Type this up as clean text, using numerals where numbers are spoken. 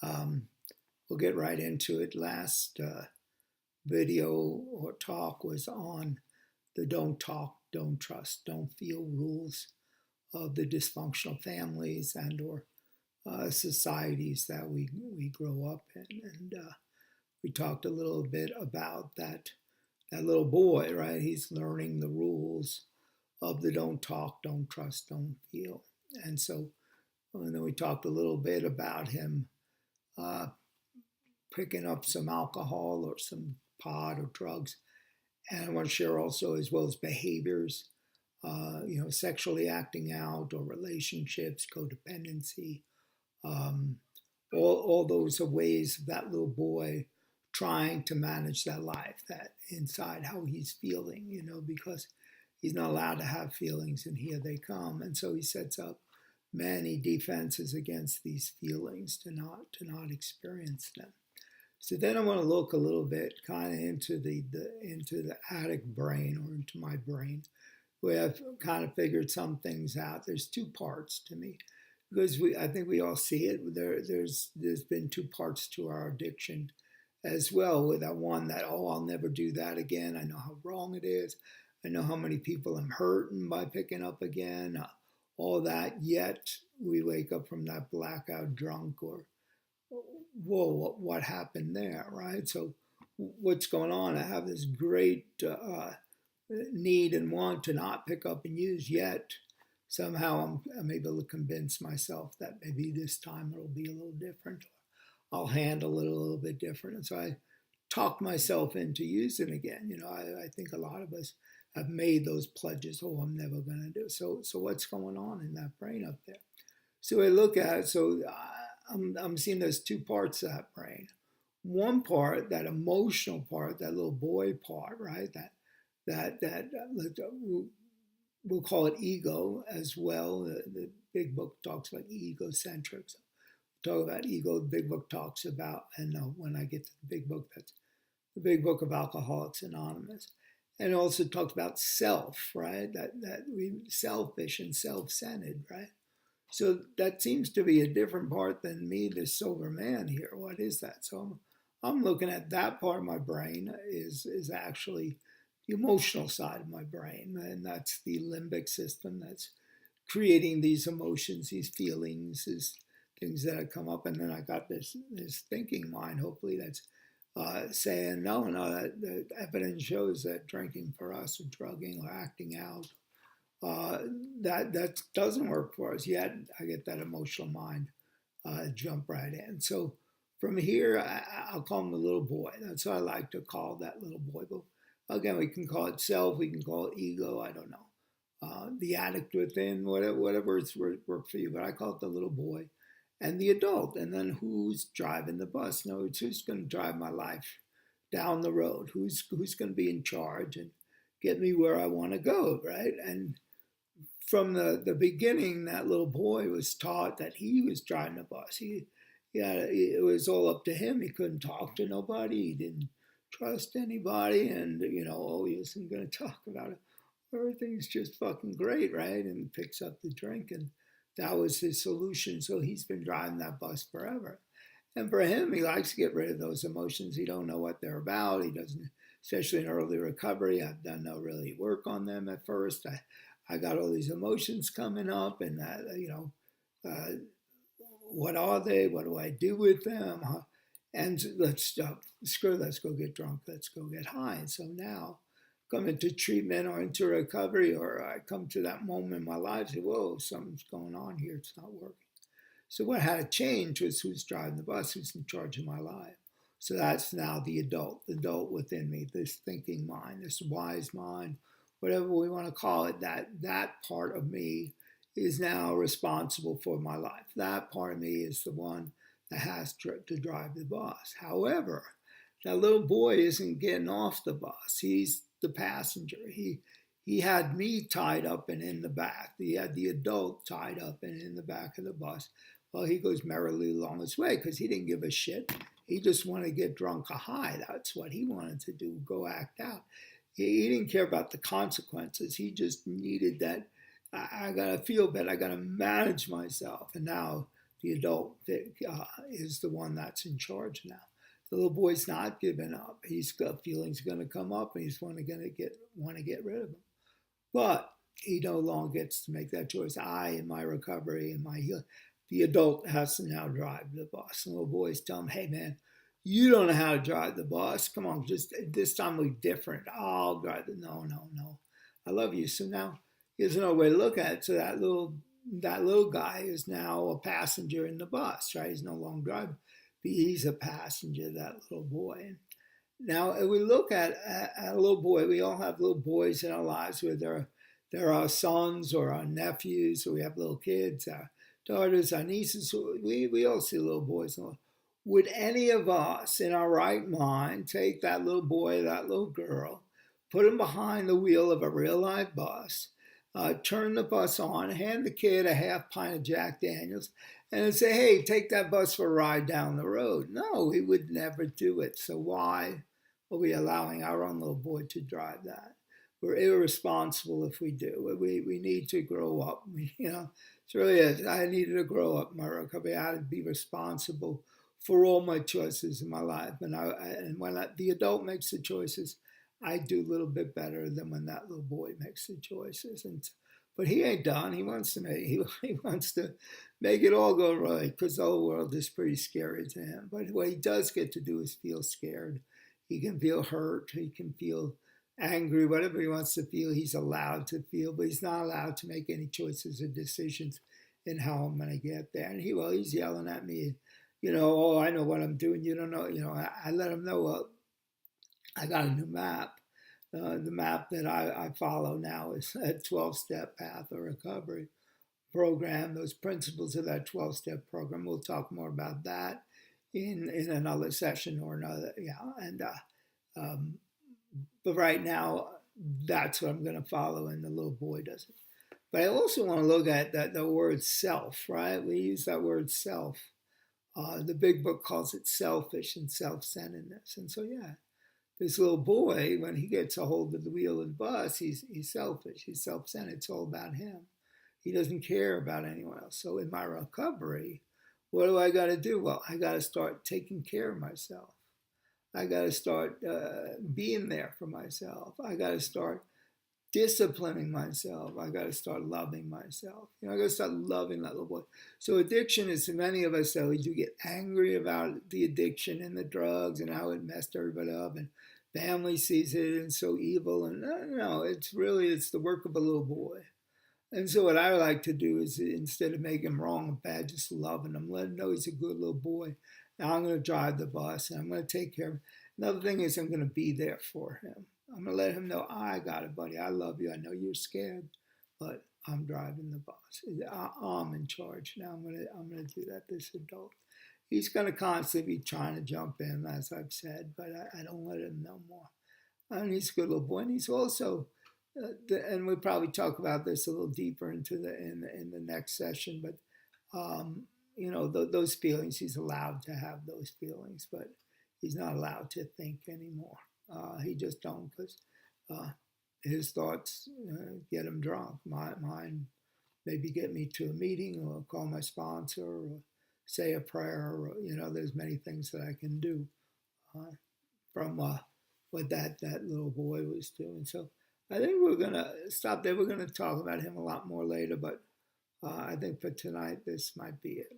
Um, we'll get right into it. Last video or talk was on the don't talk, don't trust, don't feel rules of the dysfunctional families and or societies that we grow up in. And we talked a little bit about that little boy, right? He's learning the rules of the don't talk, don't trust, don't feel. And so, and then we talked a little bit about him uh, picking up some alcohol or some pot or drugs. And I want to share also, as well as behaviors, sexually acting out or relationships, codependency, um, all those are ways of that little boy trying to manage that life, that inside how he's feeling, because he's not allowed to have feelings, and here they come. And so he sets up many defenses against these feelings to not experience them. So then I want to look a little bit kind of into the addict brain, or into my brain, where I've kind of figured some things out. There's two parts to me, because I think we all see it. There's been two parts to our addiction as well. With that one, that, oh, I'll never do that again. I know how wrong it is. I know how many people I'm hurting by picking up again. All that. Yet we wake up from that blackout drunk, or whoa, what happened there, right? So what's going on? I have this great need and want to not pick up and use, yet somehow I'm able to convince myself that maybe this time it'll be a little different. I'll handle it a little bit different. And so I talk myself into using again. I think a lot of us have made those pledges. Oh, I'm never going to do it. So what's going on in that brain up there? So I look at it. So I'm seeing there's two parts of that brain. One part, that emotional part, that little boy part, right? We'll call it ego as well. The big book talks about egocentrics. Talk about ego. The big book talks about, and when I get to the big book, that's the big book of Alcoholics Anonymous, and it also talks about self, right? That we selfish and self-centered, right? So that seems to be a different part than me, the sober man here. What is that? So I'm looking at that part of my brain is actually the emotional side of my brain, and that's the limbic system that's creating these emotions, these feelings, these things that have come up. And then I got this thinking mind, hopefully, that's saying no, that the evidence shows that drinking for us, or drugging, or acting out, uh, that doesn't work for us. Yet I get that emotional mind jump right in. So from here, I'll call him the little boy. That's what I like to call that little boy. But again, we can call it self, we can call it ego. I don't know. The addict within, whatever it's work for you. But I call it the little boy and the adult. And then who's driving the bus? No, it's who's going to drive my life down the road. Who's going to be in charge and get me where I want to go, right? And from the beginning, that little boy was taught that he was driving the bus. It was all up to him. He couldn't talk to nobody. He didn't trust anybody, and oh, he wasn't going to talk about it. Everything's just fucking great, right? And picks up the drink, and that was his solution. So he's been driving that bus forever. And for him, he likes to get rid of those emotions. He don't know what they're about. He doesn't, especially in early recovery. I've done no really work on them at first. I got all these emotions coming up, and uh, what are they? What do I do with them? And screw, let's go get drunk, let's go get high. And so now, come into treatment or into recovery, or I come to that moment in my life, say, whoa, something's going on here, it's not working. So what had to change was who's driving the bus, who's in charge of my life. So that's now the adult within me, this thinking mind, this wise mind, whatever we want to call it, that part of me is now responsible for my life. That part of me is the one that has to drive the bus. However, that little boy isn't getting off the bus. He's the passenger. He had me tied up and in the back. He had the adult tied up and in the back of the bus. Well, he goes merrily along his way because he didn't give a shit. He just wanted to get drunk or high. That's what he wanted to do, go act out. He didn't care about the consequences. He just needed that. I got to feel better. I got to manage myself. And now the adult is the one that's in charge now. The little boy's not giving up. He's got feelings going to come up, and he's going to get rid of them. But he no longer gets to make that choice. I, in my recovery and my healing, the adult has to now drive the bus. And little boys tell him, "Hey, man, you don't know how to drive the bus. Come on, just this time we're different. I'll drive the no, no, no. I love you." So now there's no way to look at it. So that little guy is now a passenger in the bus, right? He's no longer driving. But he's a passenger, that little boy. And now, if we look at a little boy, we all have little boys in our lives, where they're our sons or our nephews, or we have little kids, our daughters, our nieces. We all see little boys. Would any of us in our right mind take that little boy, that little girl, put him behind the wheel of a real live bus, turn the bus on, hand the kid a half pint of Jack Daniels, and say, "Hey, take that bus for a ride down the road"? No, we would never do it. So why are we allowing our own little boy to drive that? We're irresponsible if we do. We need to grow up. It's really I needed to grow up in my recovery. I had to be responsible for all my choices in my life. And when the adult makes the choices, I do a little bit better than when that little boy makes the choices. But he ain't done. He wants to make it all go right, because the whole world is pretty scary to him. But what he does get to do is feel scared. He can feel hurt. He can feel angry. Whatever he wants to feel, he's allowed to feel. But he's not allowed to make any choices or decisions in how I'm going to get there. And he's yelling at me, "Oh, I know what I'm doing. You don't know." I let him know, well, I got a new map. The map that I follow now is a 12-step path of recovery program. Those principles of that 12-step program, we'll talk more about that in another session or another. Yeah. And but right now, that's what I'm going to follow, and the little boy does it. But I also want to look at the word self, right? We use that word self. The big book calls it selfish and self-centeredness. And so, yeah, this little boy, when he gets a hold of the wheel of the bus, he's selfish, he's self-centered. It's all about him. He doesn't care about anyone else. So in my recovery, what do I got to do? Well, I got to start taking care of myself. I got to start being there for myself. I got to start disciplining myself. I got to start loving myself. I got to start loving that little boy. So addiction is, to many of us, though, we do get angry about the addiction and the drugs and how it messed everybody up, and family sees it and so evil. And no, it's the work of a little boy. And so what I like to do is, instead of making him wrong and bad, just loving him, let him know he's a good little boy. Now I'm going to drive the bus, and I'm going to take care of him. Another thing is, I'm going to be there for him. I'm going to let him know, "I got it, buddy. I love you. I know you're scared, but I'm driving the bus. I'm in charge now. I'm going to do that." This adult, he's going to constantly be trying to jump in, as I've said, but I don't let him know more. And he's a good little boy, and he's also, and we'll probably talk about this a little deeper in the next session. But those feelings, he's allowed to have those feelings, but he's not allowed to think anymore. He just don't, because his thoughts get him drunk. Mine maybe get me to a meeting, or call my sponsor, or say a prayer. Or, there's many things that I can do from what that little boy was doing. So I think we're going to stop there. We're going to talk about him a lot more later, but I think for tonight, this might be it.